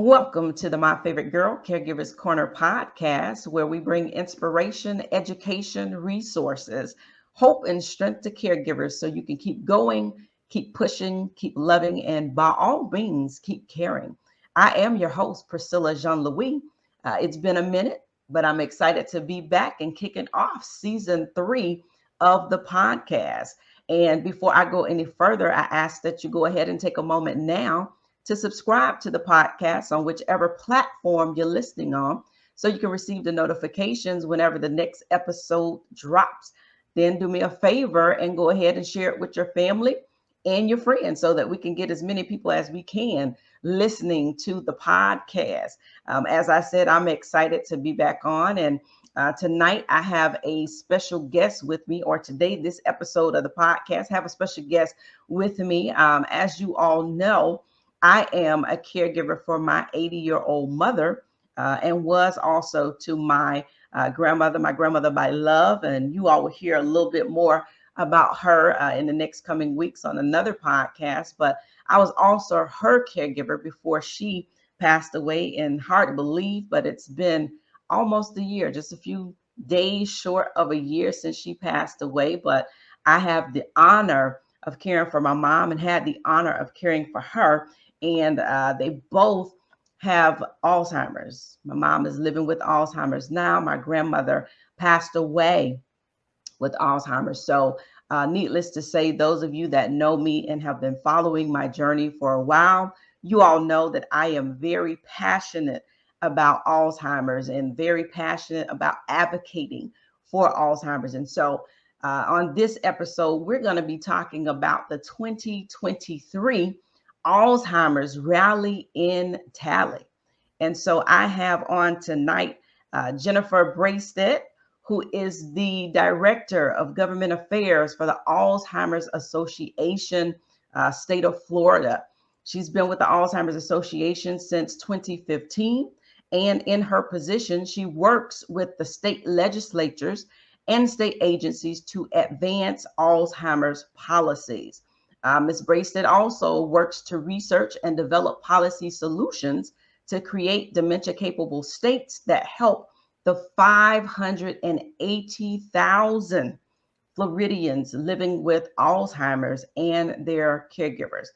Welcome to the My Favorite Girl Caregivers Corner podcast, where we bring inspiration, education, resources, hope, and strength to caregivers so you can keep going, keep pushing, keep loving, and by all means, keep caring. I am your host, Priscilla Jean Louis. It's been a minute, but I'm excited to be back and kicking off season 3 of the podcast. And before I go any further, I ask that you go ahead and take a moment now to subscribe to the podcast on whichever platform you're listening on so you can receive the notifications whenever the next episode drops. Then do me a favor and go ahead and share it with your family and your friends so that we can get as many people as we can listening to the podcast. As I said, I'm excited to be back on. And tonight I have a special guest with me, or today, this episode of the podcast, have a special guest with me. As you all know, I am a caregiver for my 80-year-old mother and was also to my grandmother by love. And you all will hear a little bit more about her in the next coming weeks on another podcast. But I was also her caregiver before she passed away. And hard to believe, but it's been almost a year, just a few days short of a year since she passed away. But I have the honor of caring for my mom and had the honor of caring for her. And they both have Alzheimer's. My mom is living with Alzheimer's now. My grandmother passed away with Alzheimer's. So, needless to say, those of you that know me and have been following my journey for a while, you all know that I am very passionate about Alzheimer's and very passionate about advocating for Alzheimer's. And so, on this episode, we're going to be talking about the 2023 Alzheimer's Rally in Tally. And so I have on tonight Jennifer Braisted, who is the Director of Government Affairs for the Alzheimer's Association, state of Florida. She's been with the Alzheimer's Association since 2015. And in her position, she works with the state legislatures and state agencies to advance Alzheimer's policies. Ms. Braisted also works to research and develop policy solutions to create dementia-capable states that help the 580,000 Floridians living with Alzheimer's and their caregivers.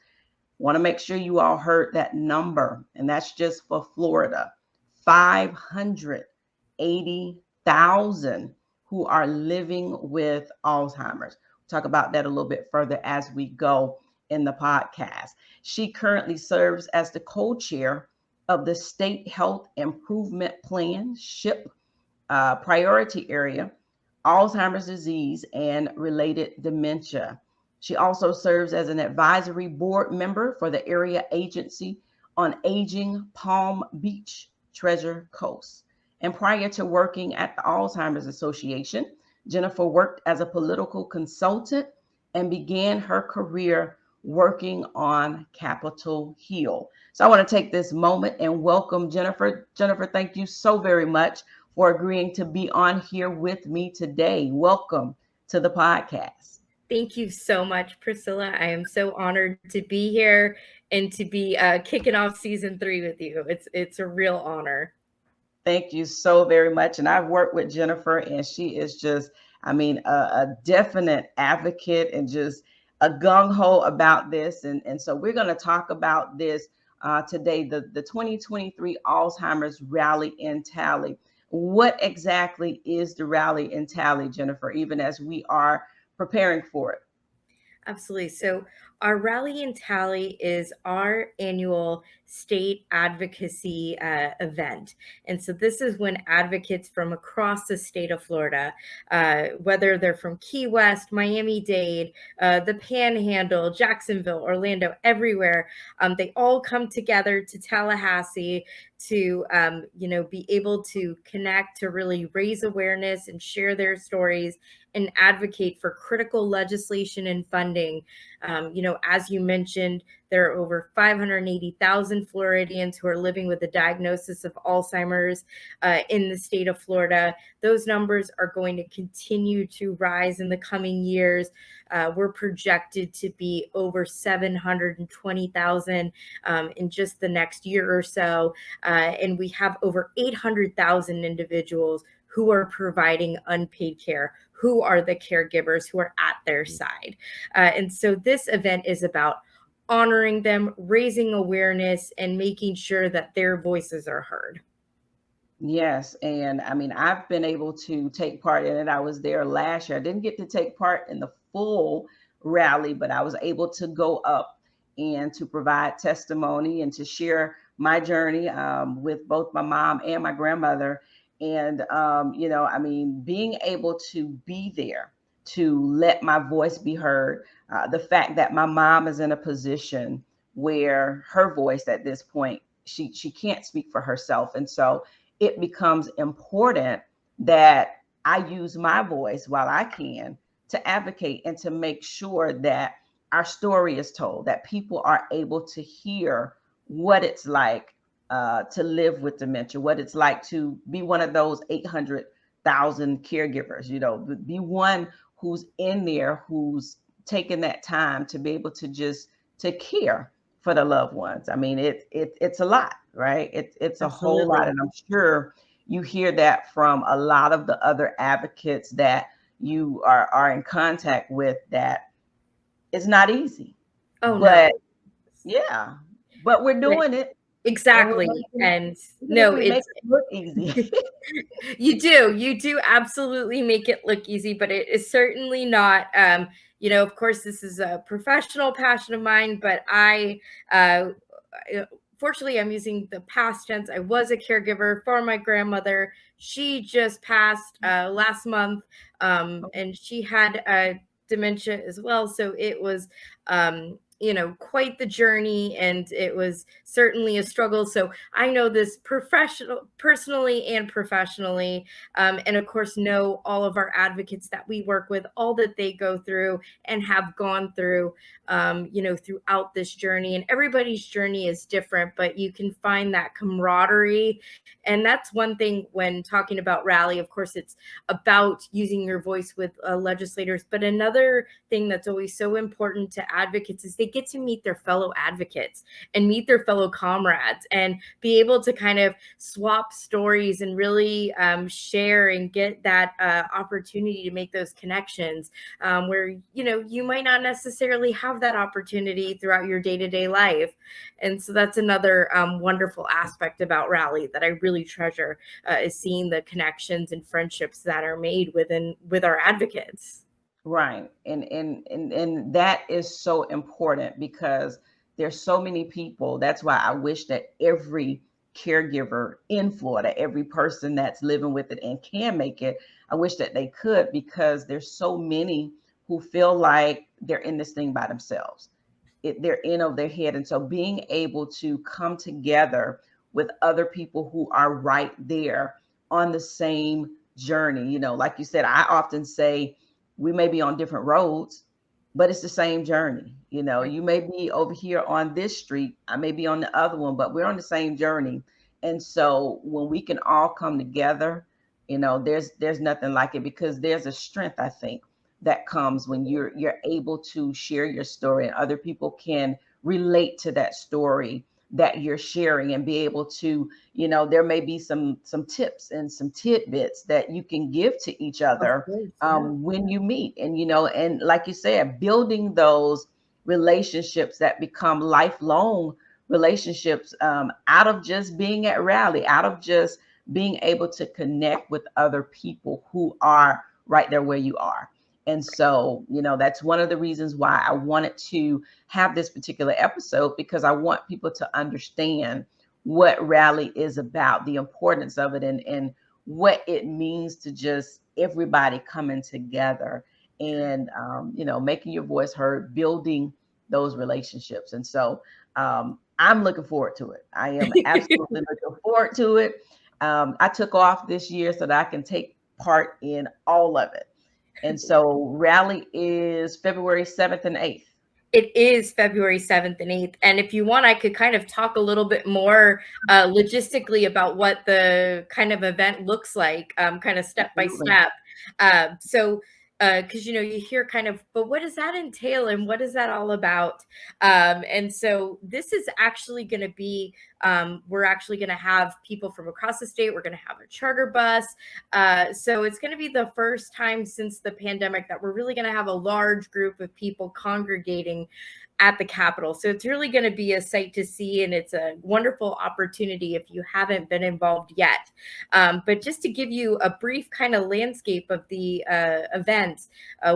Want to make sure you all heard that number, and that's just for Florida. 580,000 who are living with Alzheimer's. Talk about that a little bit further as we go in the podcast. She currently serves as the co-chair of the State Health Improvement Plan, SHIP, priority area, Alzheimer's disease and related dementia. She also serves as an advisory board member for the Area Agency on Aging Palm Beach, Treasure Coast. And prior to working at the Alzheimer's Association, Jennifer worked as a political consultant and began her career working on Capitol Hill. So I want to take this moment and welcome Jennifer. Jennifer, thank you so very much for agreeing to be on here with me today. Welcome to the podcast. Thank you so much, Priscilla. I am so honored to be here and to be kicking off season 3 with you. It's a real honor. Thank you so very much. And I've worked with Jennifer, and she is just, a definite advocate and just a gung-ho about this. And so we're going to talk about this today, the 2023 Alzheimer's Rally in Tally. What exactly is the Rally in Tally, Jennifer, even as we are preparing for it? Absolutely. So our Rally and Tally is our annual state advocacy event. And so this is when advocates from across the state of Florida, whether they're from Key West, Miami-Dade, the Panhandle, Jacksonville, Orlando, everywhere, they all come together to Tallahassee to, be able to connect, to really raise awareness and share their stories and advocate for critical legislation and funding As you mentioned, there are over 580,000 Floridians who are living with a diagnosis of Alzheimer's in the state of Florida. Those numbers are going to continue to rise in the coming years. We're projected to be over 720,000 in just the next year or so. And we have over 800,000 individuals who are providing unpaid care, who are the caregivers who are at their side. And so this event is about honoring them, raising awareness, and making sure that their voices are heard. Yes, and I mean, I've been able to take part in it. I was there last year. I didn't get to take part in the full rally, but I was able to go up and to provide testimony and to share my journey with both my mom and my grandmother. And, I mean, being able to be there to let my voice be heard, the fact that my mom is in a position where her voice at this point, she can't speak for herself. And so it becomes important that I use my voice while I can to advocate and to make sure that our story is told, that people are able to hear what it's like to live with dementia, what it's like to be one of those 800,000 caregivers, be one who's in there, who's taking that time to be able to just to care for the loved ones. I mean, it's a lot, right? It's a whole lot, Absolutely. and I'm sure you hear that from a lot of the other advocates that you are in contact with. That it's not easy, Oh, but no. yeah, but we're doing it, and Exactly. And even if no, we make it's it look easy. you do absolutely make it look easy, but it is certainly not. Of course, this is a professional passion of mine, but uh, fortunately, I'm using the past tense. I was a caregiver for my grandmother. She just passed last month, and she had dementia as well. So it was, quite the journey, and it was certainly a struggle. So I know this personally and professionally, and of course know all of our advocates that we work with, all that they go through and have gone through, throughout this journey. And everybody's journey is different, but you can find that camaraderie. And that's one thing when talking about Rally. Of course, it's about using your voice with legislators. But another thing that's always so important to advocates is they get to meet their fellow advocates and meet their fellow comrades and be able to kind of swap stories and really share and get that opportunity to make those connections, where you might not necessarily have that opportunity throughout your day-to-day life. And so that's another wonderful aspect about Rally that I really treasure, is seeing the connections and friendships that are made with our advocates. Right. And that is so important because there's so many people. That's why I wish that every caregiver in Florida, every person that's living with it and can make it, I wish that they could, because there's so many who feel like they're in this thing by themselves. They're in over their head. And so being able to come together with other people who are right there on the same journey, like you said, I often say we may be on different roads, but it's the same journey. You may be over here on this street, I may be on the other one, but we're on the same journey. And so when we can all come together, there's nothing like it, because there's a strength, I think, that comes when you're able to share your story and other people can relate to that story that you're sharing, and be able to, there may be some tips and some tidbits that you can give to each Of other course, yeah. when you meet. And and like you said, building those relationships that become lifelong relationships, out of just being at Rally, out of just being able to connect with other people who are right there where you are. And so, that's one of the reasons why I wanted to have this particular episode, because I want people to understand what Rally is about, the importance of it, and what it means to just everybody coming together and, making your voice heard, building those relationships. And so I'm looking forward to it. I am absolutely looking forward to it. I took off this year so that I can take part in all of it. And so Rally is February 7th and 8th. It is February 7th and 8th. And if you want, I could kind of talk a little bit more logistically about what the kind of event looks like, kind of step by Absolutely. step. Because, you hear kind of, but what does that entail and what is that all about? And so this is actually going to be, we're actually going to have people from across the state. We're going to have a charter bus. So it's going to be the first time since the pandemic that we're really going to have a large group of people congregating at the Capitol. So it's really going to be a sight to see, and it's a wonderful opportunity if you haven't been involved yet. But just to give you a brief kind of landscape of the events,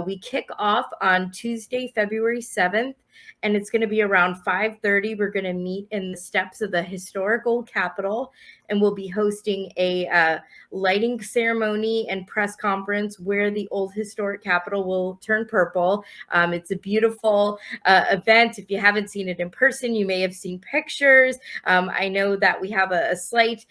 we kick off on Tuesday, February 7th. And it's going to be around 5:30. We're going to meet in the steps of the historical Capitol, and we'll be hosting a lighting ceremony and press conference where the old historic Capitol will turn purple. It's a beautiful event. If you haven't seen it in person, you may have seen pictures. I know that we have a slight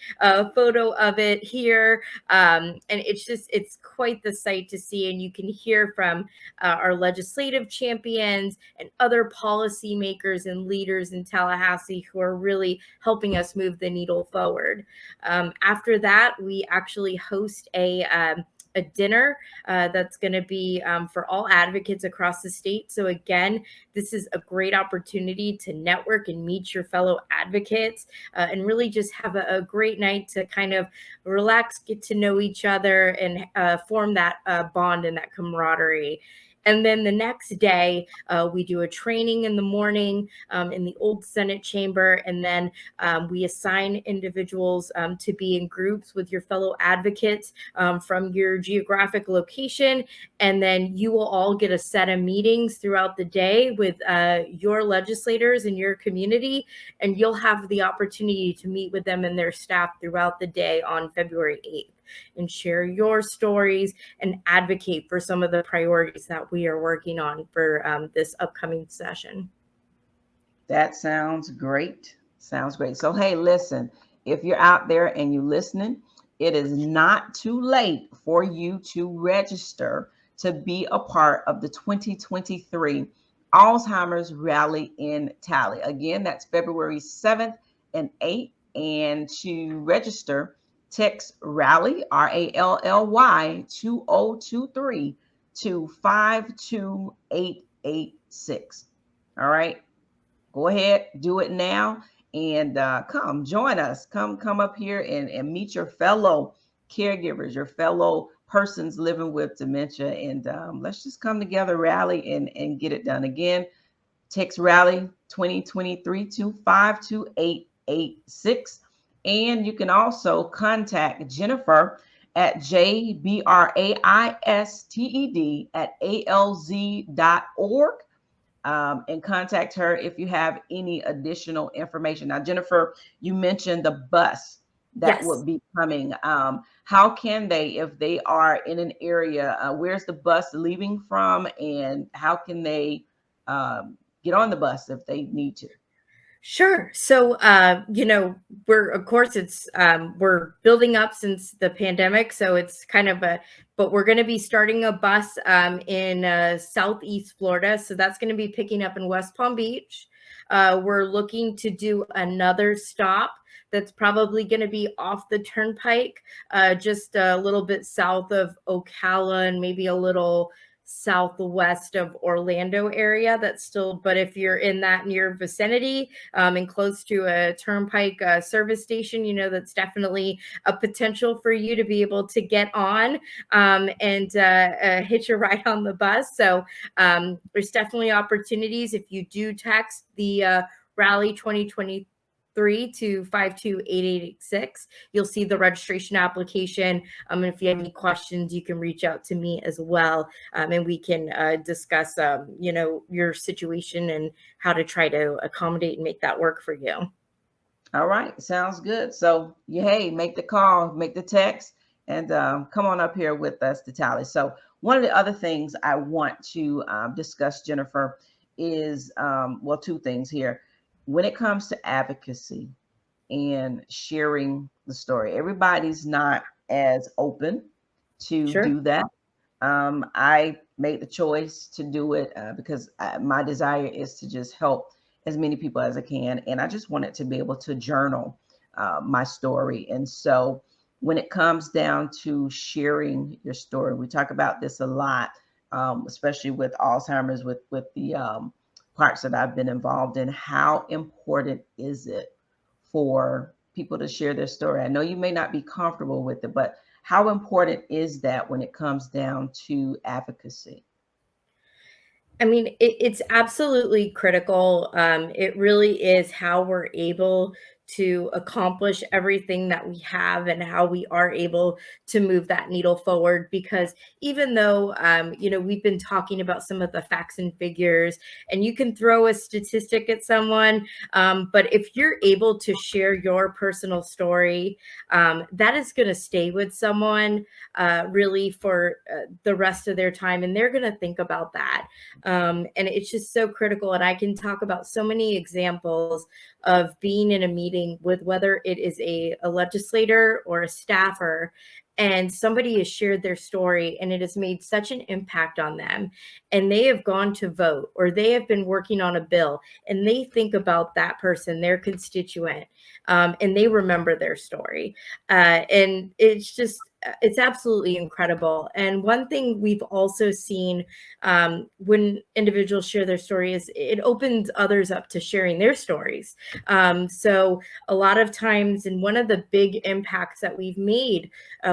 photo of it here. And it's quite the sight to see. And you can hear from our legislative champions and other policymakers and leaders in Tallahassee who are really helping us move the needle forward. After that, we actually host a dinner that's going to be for all advocates across the state. So again, this is a great opportunity to network and meet your fellow advocates and really just have a great night to kind of relax, get to know each other, and form that bond and that camaraderie. And then the next day, we do a training in the morning in the old Senate chamber. And then we assign individuals to be in groups with your fellow advocates from your geographic location. And then you will all get a set of meetings throughout the day with your legislators in your community. And you'll have the opportunity to meet with them and their staff throughout the day on February 8th. And share your stories and advocate for some of the priorities that we are working on for this upcoming session. That sounds great. Sounds great. So, hey, listen, if you're out there and you're listening, it is not too late for you to register to be a part of the 2023 Alzheimer's Rally in Tally. Again, that's February 7th and 8th. And to register, text Rally, RALLY 2023 to 52886. All right. Go ahead, do it now, and come join us. Come up here and meet your fellow caregivers, your fellow persons living with dementia, and let's just come together, rally, and get it done. Again, text Rally 2023 to 52886. And you can also contact Jennifer at jbraisted@alz.org. And contact her if you have any additional information. Now, Jennifer, you mentioned the bus that would be coming. How can they, if they are in an area, where's the bus leaving from, and how can they get on the bus if they need to? Sure. So, we're building up since the pandemic. So it's kind of but we're going to be starting a bus in Southeast Florida. So that's going to be picking up in West Palm Beach. We're looking to do another stop that's probably going to be off the turnpike, just a little bit south of Ocala and maybe a little southwest of Orlando area. That's still, but if you're in that near vicinity and close to a turnpike service station, that's definitely a potential for you to be able to get on and hitch a ride on the bus. So there's definitely opportunities. If you do text the Rally 2023 to 52886, you'll see the registration application. And if you have any questions, you can reach out to me as well, and we can discuss your situation and how to try to accommodate and make that work for you. All right, sounds good. So hey, make the call, make the text, and come on up here with us to Tally. So one of the other things I want to discuss, Jennifer, is two things here. When it comes to advocacy and sharing the story, everybody's not as open to do that. I made the choice to do it because my desire is to just help as many people as I can. And I just wanted to be able to journal my story. And so when it comes down to sharing your story, we talk about this a lot, especially with Alzheimer's, with the parts that I've been involved in. How important is it for people to share their story? I know you may not be comfortable with it, but how important is that when it comes down to advocacy? I mean, it's absolutely critical. It really is how we're able to accomplish everything that we have and how we are able to move that needle forward. Because even though, we've been talking about some of the facts and figures, and you can throw a statistic at someone, but if you're able to share your personal story, that is going to stay with someone really for the rest of their time, and they're going to think about that. And it's just so critical. And I can talk about so many examples of being in a meeting with whether it is a legislator or a staffer, and somebody has shared their story and it has made such an impact on them, and they have gone to vote or they have been working on a bill, and they think about that person, their constituent, and they remember their story. And it's absolutely incredible. And one thing we've also seen when individuals share their story is it opens others up to sharing their stories. So a lot of times, and one of the big impacts that we've made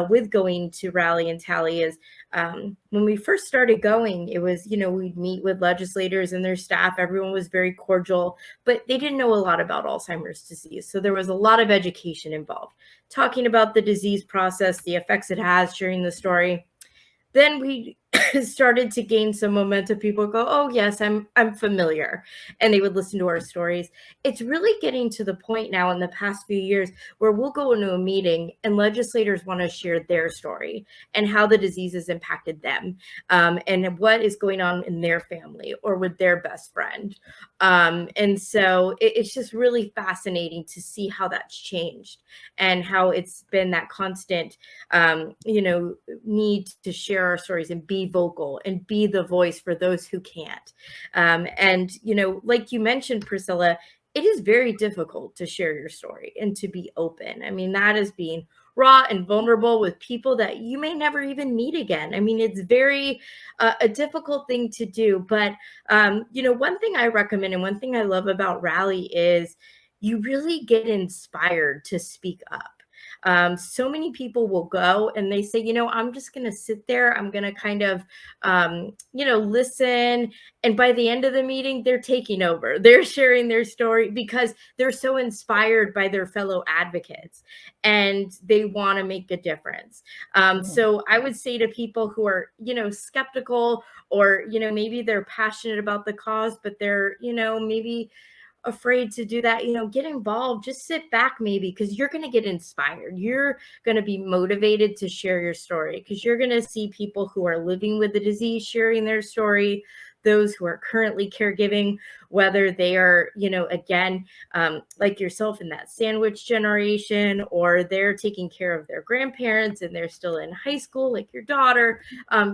with going to Rally and Tally is when we first started going, it was, we'd meet with legislators and their staff. Everyone was very cordial, but they didn't know a lot about Alzheimer's disease. So there was a lot of education involved, talking about the disease process, the effects it has, sharing the story. Then we started to gain some momentum. People go, "Oh yes, I'm familiar," and they would listen to our stories. It's really getting to the point now in the past few years where we'll go into a meeting and legislators want to share their story and how the disease has impacted them, and what is going on in their family or with their best friend. And so it's just really fascinating to see how that's changed and how it's been that constant, need to share our stories and be vocal and be the voice for those who can't. And, like you mentioned, Priscilla, it is very difficult to share your story and to be open. I mean, that is being raw and vulnerable with people that you may never even meet again. I mean, it's very a difficult thing to do. But, one thing I recommend and one thing I love about Rally is you really get inspired to speak up. So many people will go and they say, I'm just going to sit there. I'm going to kind of, listen. And by the end of the meeting, they're taking over. They're sharing their story because they're so inspired by their fellow advocates and they want to make a difference. Mm. So I would say to people who are, skeptical, or, maybe they're passionate about the cause, but they're, maybe afraid to do that, get involved. Just sit back maybe, because you're going to get inspired. You're going to be motivated to share your story because you're going to see people who are living with the disease sharing their story, those who are currently caregiving, whether they are, again, like yourself in that sandwich generation, or they're taking care of their grandparents and they're still in high school, like your daughter.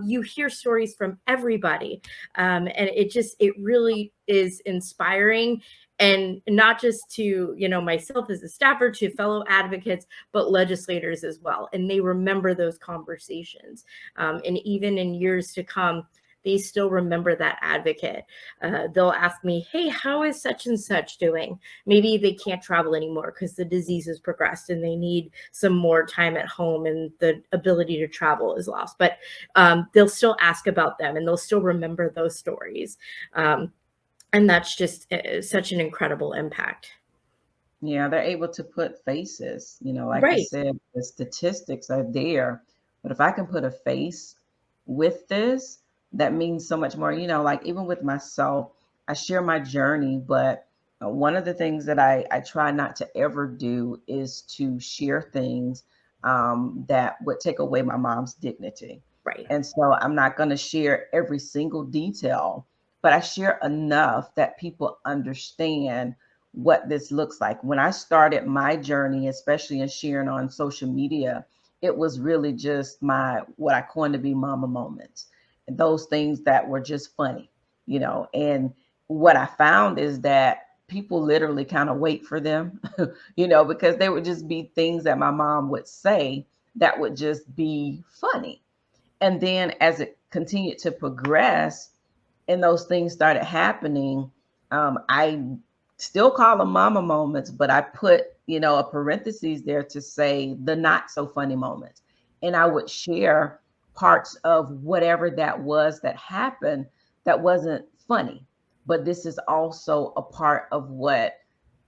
You hear stories from everybody. And it really is inspiring, and not just to myself as a staffer, to fellow advocates, but legislators as well, and they remember those conversations, and even in years to come they still remember that advocate. They'll ask me, "Hey, how is such and such doing?" Maybe they can't travel anymore because the disease has progressed and they need some more time at home and the ability to travel is lost, but they'll still ask about them and they'll still remember those stories. And that's just such an incredible impact. Yeah, they're able to put faces, like you Right. said, the statistics are there. But if I can put a face with this, that means so much more. Like even with myself, I share my journey, but one of the things that I try not to ever do is to share things that would take away my mom's dignity. Right. And so I'm not going to share every single detail, but I share enough that people understand what this looks like. When I started my journey, especially in sharing on social media, it was really just my what I coined to be mama moments, and those things that were just funny, And what I found is that people literally kind of wait for them, because they would just be things that my mom would say that would just be funny. And then as it continued to progress and those things started happening, I still call them mama moments, but I put, a parentheses there to say the not so funny moments. And I would share parts of whatever that was that happened that wasn't funny. But this is also a part of what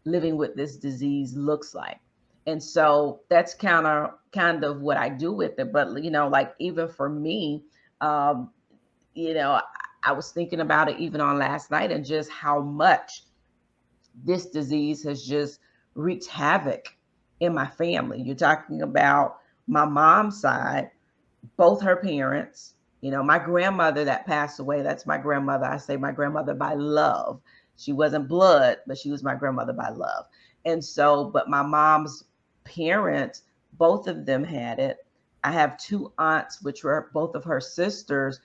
living with this disease looks like. And so that's kind of what I do with it. But like even for me, um, you know, I was thinking about it even on last night and just how much this disease has just wreaked havoc in my family. You're talking about my mom's side, both her parents, my grandmother that passed away, that's my grandmother. I say my grandmother by love. She wasn't blood, but she was my grandmother by love. And so, but my mom's parents, both of them had it. I have two aunts, which were both of her sisters.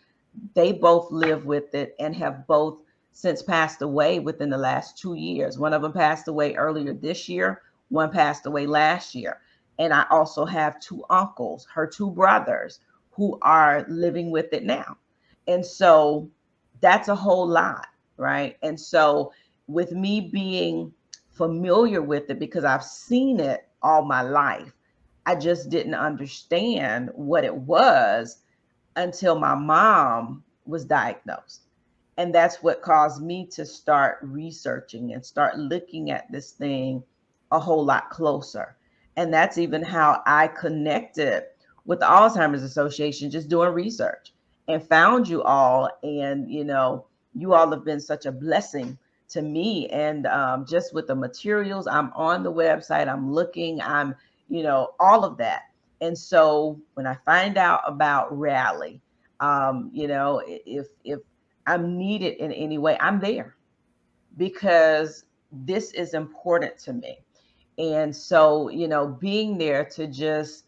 They both live with it and have both since passed away within the last 2 years. One of them passed away earlier this year, one passed away last year. And I also have two uncles, her two brothers, who are living with it now. And so that's a whole lot, right? And so with me being familiar with it because I've seen it all my life, I just didn't understand what it was until my mom was diagnosed. And that's what caused me to start researching and start looking at this thing a whole lot closer. And that's even how I connected with the Alzheimer's Association, just doing research and found you all. And, you all have been such a blessing to me. And just with the materials, I'm on the website, I'm looking, all of that. And so when I find out about Rally, if I'm needed in any way, I'm there because this is important to me. And so, being there to just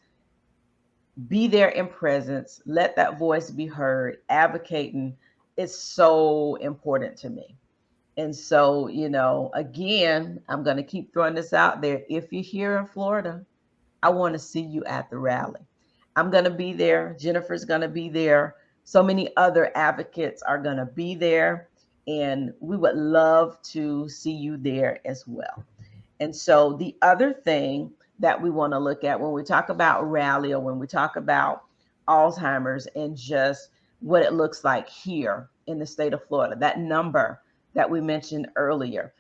be there in presence, let that voice be heard, advocating is so important to me. And so, again, I'm going to keep throwing this out there. If you're here in Florida, I want to see you at the rally. I'm going to be there. Jennifer's going to be there. So many other advocates are going to be there. And we would love to see you there as well. And so the other thing that we want to look at when we talk about rally or when we talk about Alzheimer's and just what it looks like here in the state of Florida, that number that we mentioned earlier.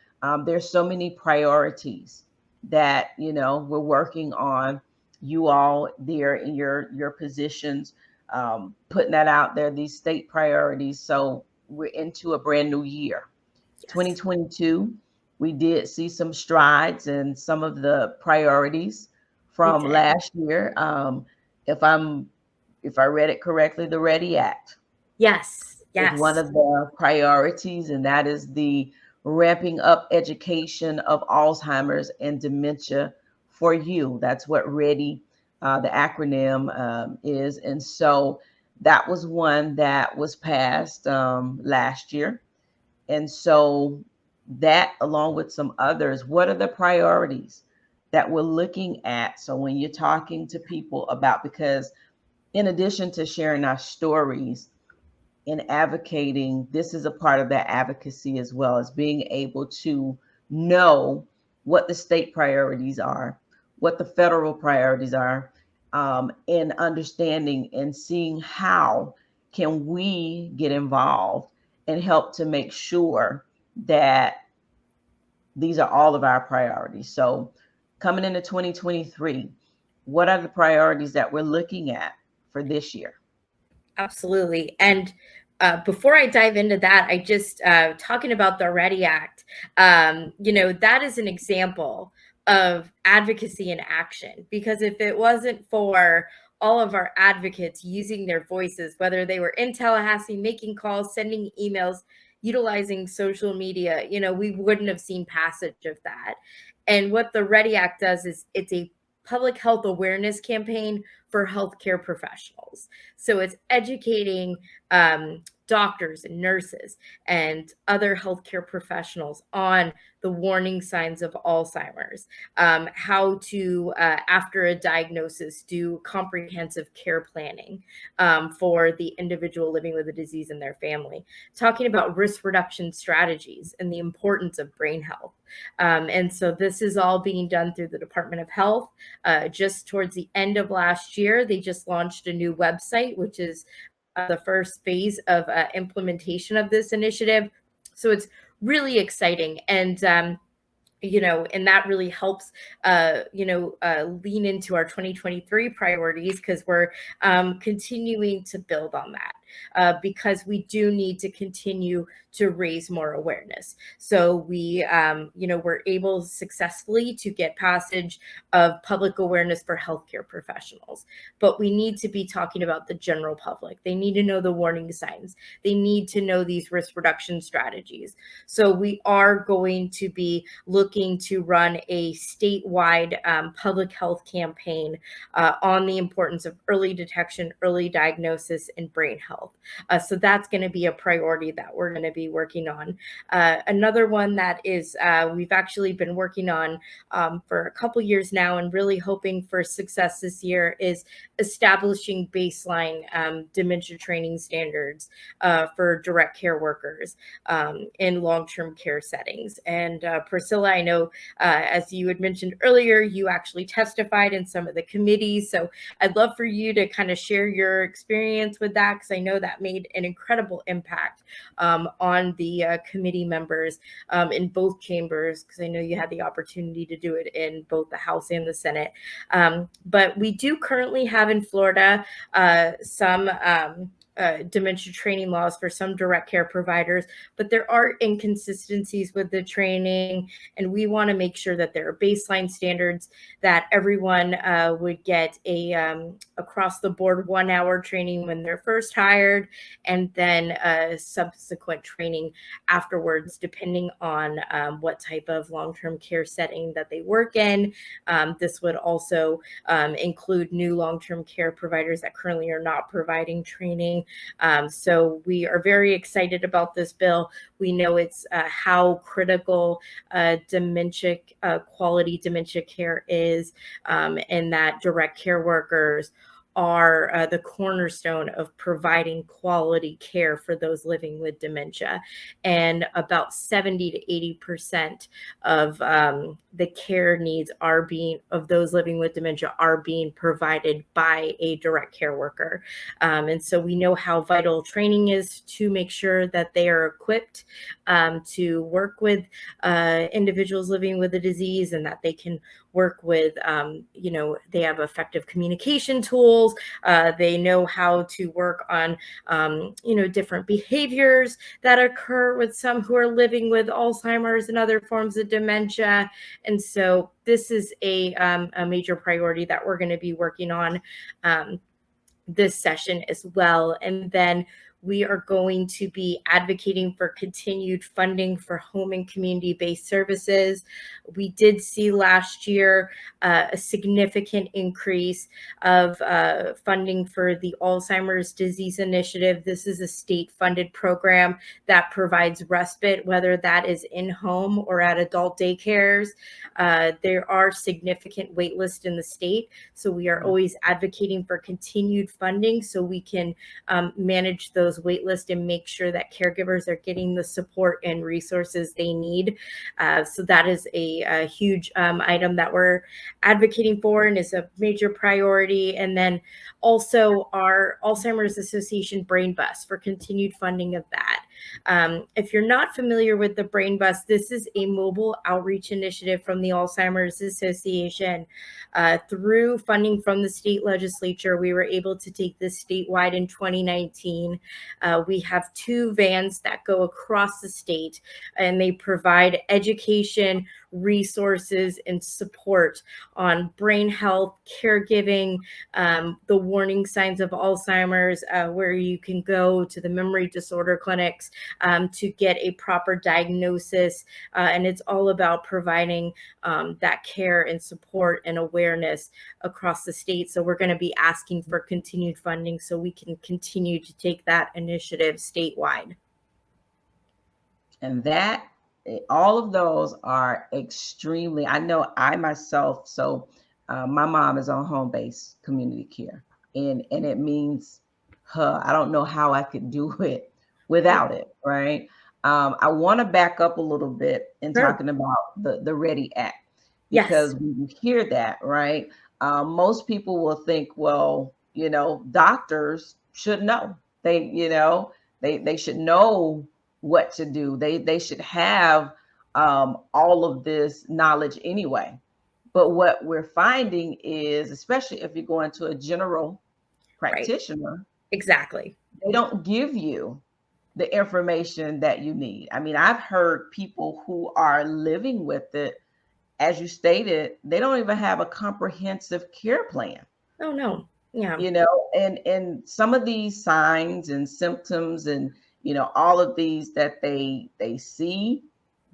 There's so many priorities that, we're working on. You all there in your positions, putting that out there, these state priorities. So we're into a brand new year. Yes. 2022, we did see some strides in some of the priorities from last year. If I read it correctly, the Ready Act. Yes. Is one of the priorities, and that is the ramping up education of Alzheimer's and dementia for you. That's what Ready, the acronym, is. And so that was one that was passed last year. And so that, along with some others, what are the priorities that we're looking at? So when you're talking to people about, because in addition to sharing our stories, in advocating, this is a part of that advocacy as well, as being able to know what the state priorities are, what the federal priorities are, and understanding and seeing how can we get involved and help to make sure that these are all of our priorities. So coming into 2023, what are the priorities that we're looking at for this year? Absolutely. And before I dive into that, I just talking about the Ready Act, that is an example of advocacy in action. Because if it wasn't for all of our advocates using their voices, whether they were in Tallahassee, making calls, sending emails, utilizing social media, we wouldn't have seen passage of that. And what the Ready Act does is it's a public health awareness campaign for healthcare professionals. So it's educating doctors and nurses and other healthcare professionals on the warning signs of Alzheimer's, how to, after a diagnosis, do comprehensive care planning for the individual living with the disease and their family, talking about risk reduction strategies and the importance of brain health. And so this is all being done through the Department of Health. Just towards the end of last year, they just launched a new website, which is the first phase of implementation of this initiative. So it's really exciting. And and that really helps, lean into our 2023 priorities, because we're continuing to build on that, because we do need to continue to raise more awareness. So we, we're able successfully to get passage of public awareness for healthcare professionals, but we need to be talking about the general public. They need to know the warning signs. They need to know these risk reduction strategies. So we are going to be looking to run a statewide public health campaign on the importance of early detection, early diagnosis, and brain health. So that's going to be a priority that we're going to be working on. Another one that is we've actually been working on for a couple years now and really hoping for success this year is establishing baseline dementia training standards for direct care workers in long-term care settings. And Priscilla, I know as you had mentioned earlier, you actually testified in some of the committees. So I'd love for you to kind of share your experience with that, because I know that made an incredible impact on the committee members in both chambers, because I know you had the opportunity to do it in both the House and the Senate. But we do currently have in Florida some dementia training laws for some direct care providers, but there are inconsistencies with the training, and we want to make sure that there are baseline standards, that everyone would get a across the board 1 hour training when they're first hired, and then subsequent training afterwards, depending on what type of long-term care setting that they work in. This would also include new long-term care providers that currently are not providing training. So we are very excited about this bill. We know it's how critical dementia, quality dementia care is, and that direct care workers are the cornerstone of providing quality care for those living with dementia. And about 70 to 80% of the care needs of those living with dementia are being provided by a direct care worker. And so we know how vital training is to make sure that they are equipped to work with individuals living with the disease, and that they can work with, they have effective communication tools. They know how to work on, different behaviors that occur with some who are living with Alzheimer's and other forms of dementia. And so this is a major priority that we're going to be working on this session as well. And then we are going to be advocating for continued funding for home and community-based services. We did see last year a significant increase of funding for the Alzheimer's Disease Initiative. This is a state-funded program that provides respite, whether that is in-home or at adult daycares. There are significant wait lists in the state, so we are always advocating for continued funding so we can manage those wait lists and make sure that caregivers are getting the support and resources they need. So that is a huge item that we're advocating for and is a major priority. And then also our Alzheimer's Association Brain Bus for continued funding of that. If you're not familiar with the Brain Bus, this is a mobile outreach initiative from the Alzheimer's Association. Through funding from the state legislature, we were able to take this statewide in 2019. We have 2 vans that go across the state, and they provide education, resources and support on brain health, caregiving, the warning signs of Alzheimer's, where you can go to the memory disorder clinics to get a proper diagnosis. And it's all about providing that care and support and awareness across the state. So we're going to be asking for continued funding so we can continue to take that initiative statewide. And that, all of those are extremely, I know I myself, so my mom is on home-based community care, and it means her. I don't know how I could do it without it, right? I want to back up a little bit in Sure. talking about the Ready Act, Yes. because when you hear that, right, most people will think, well, doctors should know. They should know what to do. They should have all of this knowledge anyway. But what we're finding is, especially if you're going to a general Right. practitioner, Exactly. they don't give you the information that you need. I mean, I've heard people who are living with it, as you stated, they don't even have a comprehensive care plan. Oh, no. Yeah. And some of these signs and symptoms and all of these that they see,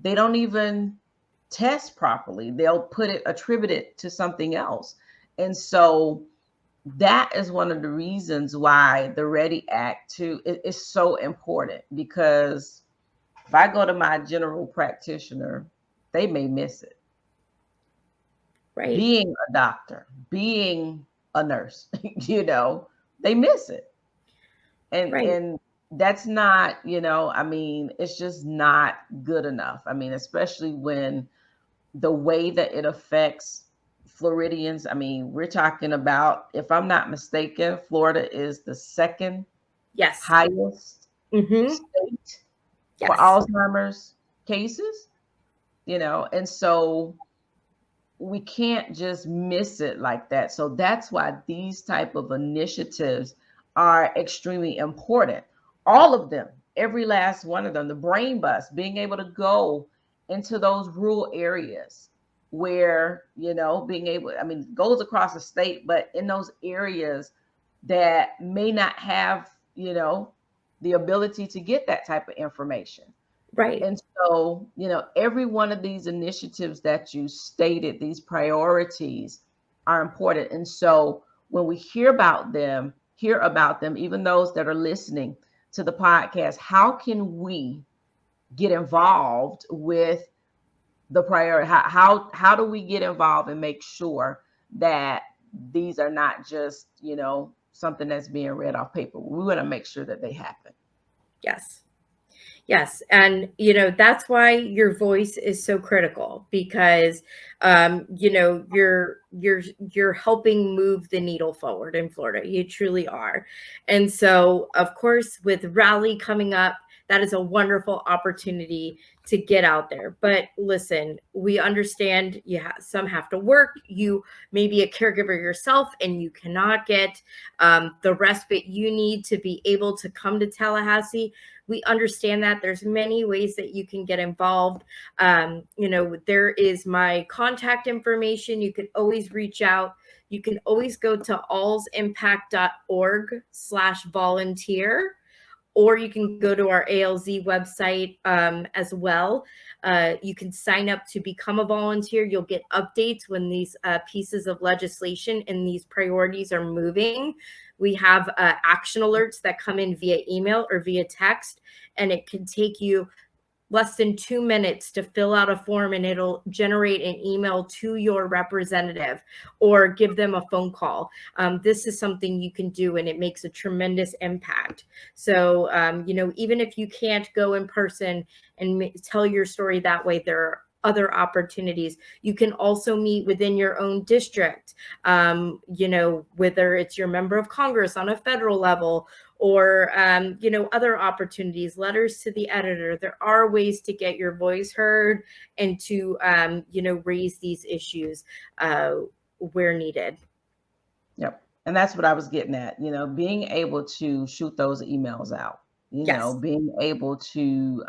they don't even test properly. They'll attribute it to something else. And so that is one of the reasons why the Ready Act is so important, because if I go to my general practitioner, they may miss it. Right. Being a doctor, being a nurse, they miss it. And that's not, I mean, it's just not good enough. I mean, especially when the way that it affects Floridians. I mean, we're talking about, if I'm not mistaken, Florida is the second Yes. highest Mm-hmm. state Yes. for Alzheimer's cases, and so we can't just miss it like that. So that's why these type of initiatives are extremely important. All of them, every last one of them, the brain bus, being able to go into those rural areas where, being able, I mean, goes across the state, but in those areas that may not have, the ability to get that type of information. Right. And so, every one of these initiatives that you stated, these priorities are important. And so when we hear about them, even those that are listening to the podcast, how can we get involved with the priority? How do we get involved and make sure that these are not just, something that's being read off paper? We want to make sure that they happen. Yes. Yes. And, that's why your voice is so critical, because, you're helping move the needle forward in Florida. You truly are. And so, of course, with Rally coming up, that is a wonderful opportunity to get out there. But listen, we understand some have to work. You may be a caregiver yourself and you cannot get the respite you need to be able to come to Tallahassee. We understand that. There's many ways that you can get involved. There is my contact information. You can always reach out. You can always go to allsimpact.org/volunteer, or you can go to our ALZ website as well. You can sign up to become a volunteer. You'll get updates when these pieces of legislation and these priorities are moving. We have action alerts that come in via email or via text, and it can take you less than 2 minutes to fill out a form, and it'll generate an email to your representative or give them a phone call. This is something you can do, and it makes a tremendous impact. So, even if you can't go in person and tell your story that way, there are other opportunities. You can also meet within your own district, whether it's your member of Congress on a federal level, or other opportunities, letters to the editor. There are ways to get your voice heard and to raise these issues where needed. Yep. And that's what I was getting at, being able to shoot those emails out, Yes. Being able to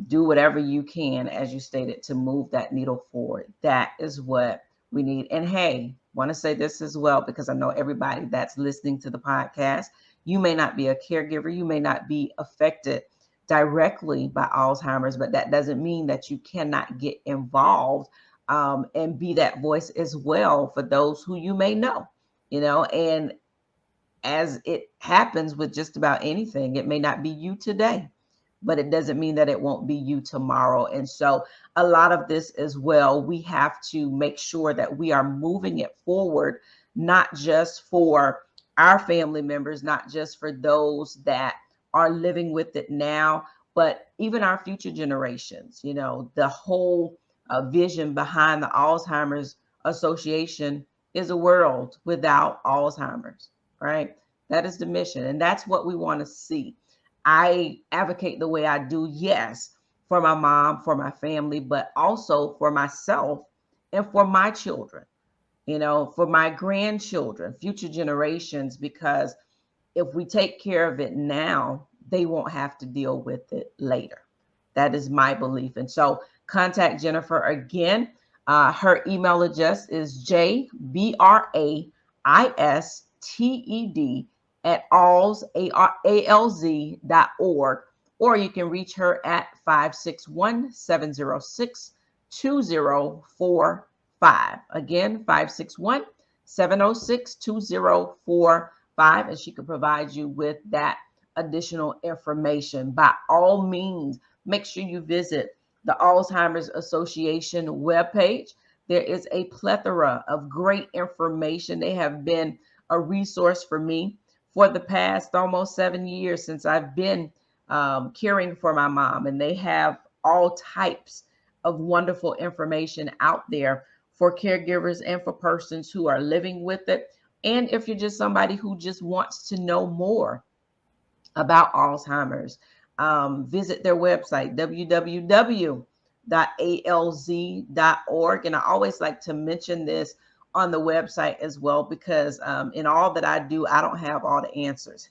do whatever you can, as you stated, to move that needle forward. That is what we need. And hey, want to say this as well, because I know everybody that's listening to the podcast, you may not be a caregiver, you may not be affected directly by Alzheimer's, but that doesn't mean that you cannot get involved, and be that voice as well for those who you may know, and as it happens with just about anything, it may not be you today, but it doesn't mean that it won't be you tomorrow. And so a lot of this as well, we have to make sure that we are moving it forward, not just for our family members, not just for those that are living with it now, but even our future generations. The whole vision behind the Alzheimer's Association is a world without Alzheimer's, right? That is the mission, and that's what we want to see. I advocate the way I do, yes, for my mom, for my family, but also for myself and for my children, for my grandchildren, future generations, because if we take care of it now, they won't have to deal with it later. That is my belief. And so contact Jennifer again. Her email address is jbraisted@alz.org, or you can reach her at 561-706-2045. Again, 561-706-2045, and she can provide you with that additional information. By all means, make sure you visit the Alzheimer's Association webpage. There is a plethora of great information. They have been a resource for me for the past almost 7 years since I've been caring for my mom, and they have all types of wonderful information out there for caregivers and for persons who are living with it. And if you're just somebody who just wants to know more about Alzheimer's, visit their website, www.alz.org. And I always like to mention this on the website as well, because in all that I do, I don't have all the answers.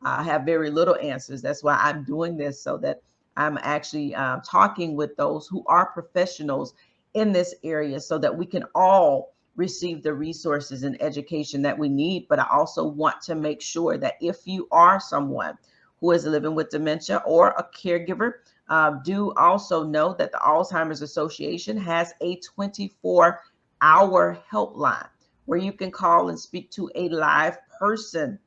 I have very little answers. That's why I'm doing this, so that I'm actually talking with those who are professionals in this area, so that we can all receive the resources and education that we need. But I also want to make sure that if you are someone who is living with dementia or a caregiver, do also know that the Alzheimer's Association has a 24-hour helpline where you can call and speak to a live person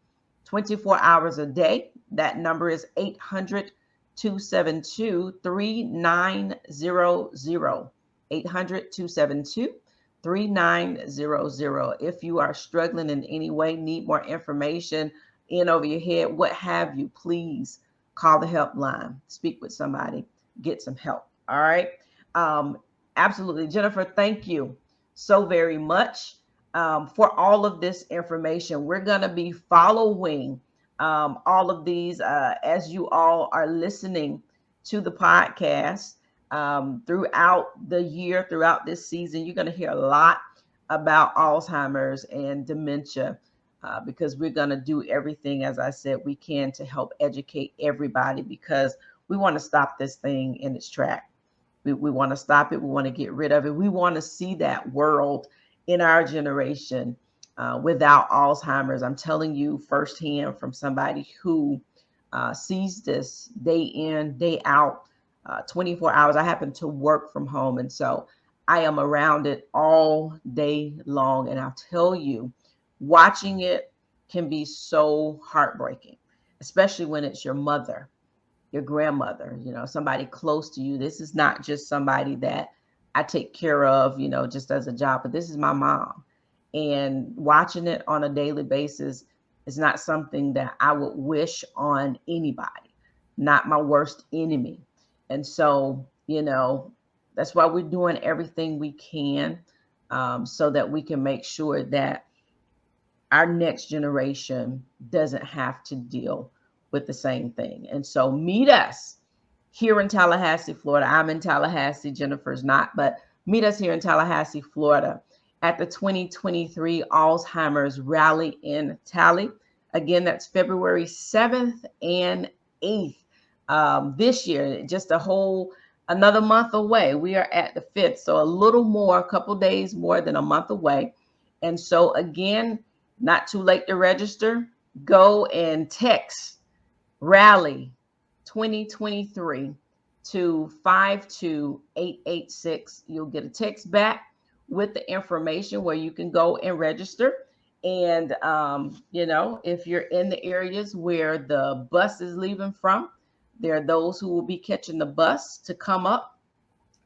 24 hours a day. That number is 800-272-3900. 800-272-3900. If you are struggling in any way, need more information in over your head, what have you, please call the helpline, speak with somebody, get some help. All right. Absolutely. Jennifer, thank you so very much for all of this information. We're going to be following all of these as you all are listening to the podcast throughout the year, throughout this season. You're going to hear a lot about Alzheimer's and dementia, because we're going to do everything, as I said, we can to help educate everybody, because we want to stop this thing in its track. We want to stop it. We want to get rid of it. We want to see that world in our generation without Alzheimer's. I'm telling you firsthand from somebody who sees this day in, day out, 24 hours. I happen to work from home, and so I am around it all day long. And I'll tell you, watching it can be so heartbreaking, especially when it's your mother, your grandmother, somebody close to you. This is not just somebody that I take care of, just as a job, but this is my mom. And watching it on a daily basis is not something that I would wish on anybody, not my worst enemy. And so, that's why we're doing everything we can so that we can make sure that our next generation doesn't have to deal with the same thing. And so meet us here in Tallahassee, Florida. I'm in Tallahassee, Jennifer's not, but meet us here in Tallahassee, Florida at the 2023 Alzheimer's Rally in Tally. Again, that's February 7th and 8th. this year, just another month away. We are at the 5th, so a little more, a couple days more than a month away. And so, again, not too late to register. Go and text Rally 2023 to 52886. You'll get a text back with the information where you can go and register. And, if you're in the areas where the bus is leaving from, there are those who will be catching the bus to come up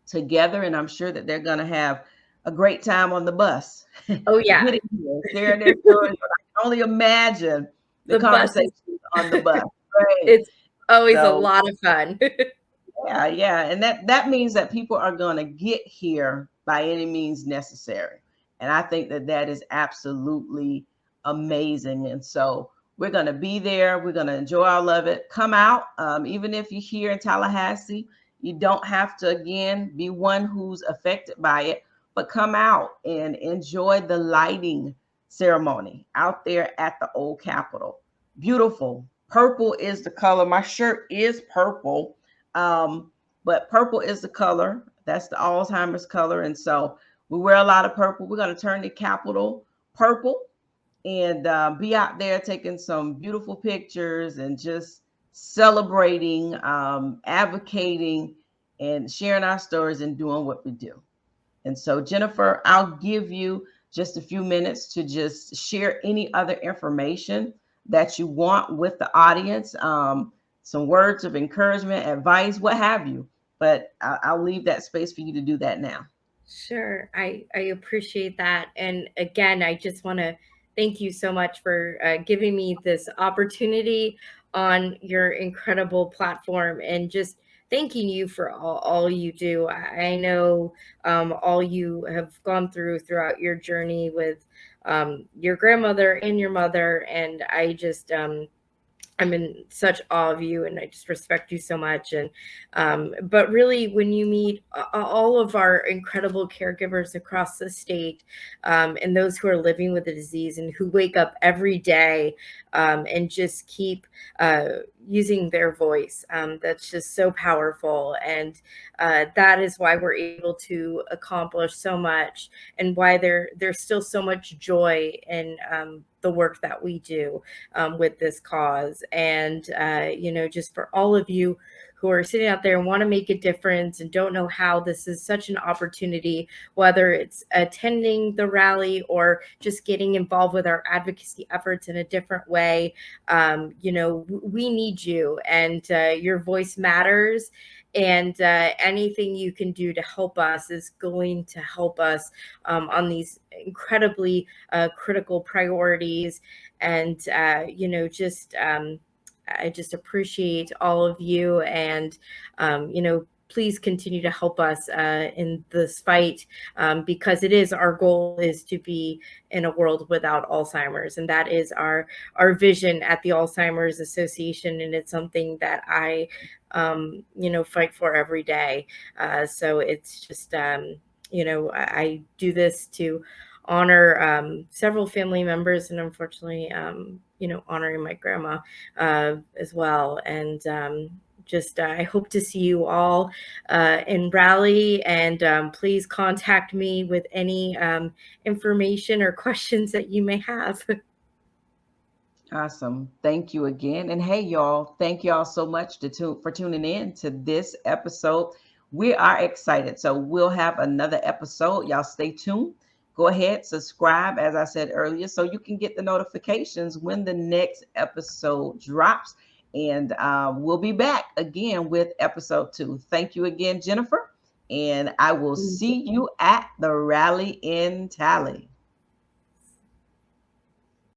together. And I'm sure that they're going to have a great time on the bus Oh yeah. getting here, sharing their stories. But I can only imagine the The bus is conversations on the bus. Right. it's always a So lot of fun. yeah, and that means that people are going to get here by any means necessary, and I think that that is absolutely amazing. And so we're going to be there. We're going to enjoy all of it. Come out, even if you're here in Tallahassee. You don't have to again be one who's affected by it, but come out and enjoy the lighting ceremony out there at the old Capitol. Beautiful. Purple is the color. My shirt is purple, um, but purple is the color. That's the Alzheimer's color. And so we wear a lot of purple. We're going to turn the Capitol purple and be out there taking some beautiful pictures and just celebrating, advocating, and sharing our stories and doing what we do. And so, Jennifer, I'll give you just a few minutes to just share any other information that you want with the audience, some words of encouragement, advice, what have you. But I'll leave that space for you to do that now. Sure. I appreciate that. And again, I just want to thank you so much for giving me this opportunity on your incredible platform, and just thanking you for all you do. I know all you have gone throughout your journey with your grandmother and your mother. And I'm in such awe of you, and I just respect you so much. And but really, when you meet all of our incredible caregivers across the state, and those who are living with the disease and who wake up every day and just keep using their voice, that's just so powerful. And that is why we're able to accomplish so much, and why there's still so much joy in the work that we do with this cause. And just for all of you who are sitting out there and want to make a difference and don't know how, this is such an opportunity, whether it's attending the rally or just getting involved with our advocacy efforts in a different way. We need you, and your voice matters. And anything you can do to help us is going to help us on these incredibly critical priorities. And I just appreciate all of you. And please continue to help us in this fight, because it is our goal is to be in a world without Alzheimer's, and that is our vision at the Alzheimer's Association. And it's something that I fight for every day. So it's just I do this to honor several family members, and unfortunately honoring my grandma as well. And I hope to see you all in Raleigh. And please contact me with any information or questions that you may have. Awesome. Thank you again. And hey, y'all, thank y'all so much for tuning in to this episode. We are excited. So we'll have another episode. Y'all stay tuned. Go ahead, subscribe, as I said earlier, so you can get the notifications when the next episode drops. And we'll be back again with episode 2. Thank you again, Jennifer. And I will see you at the rally in Tally.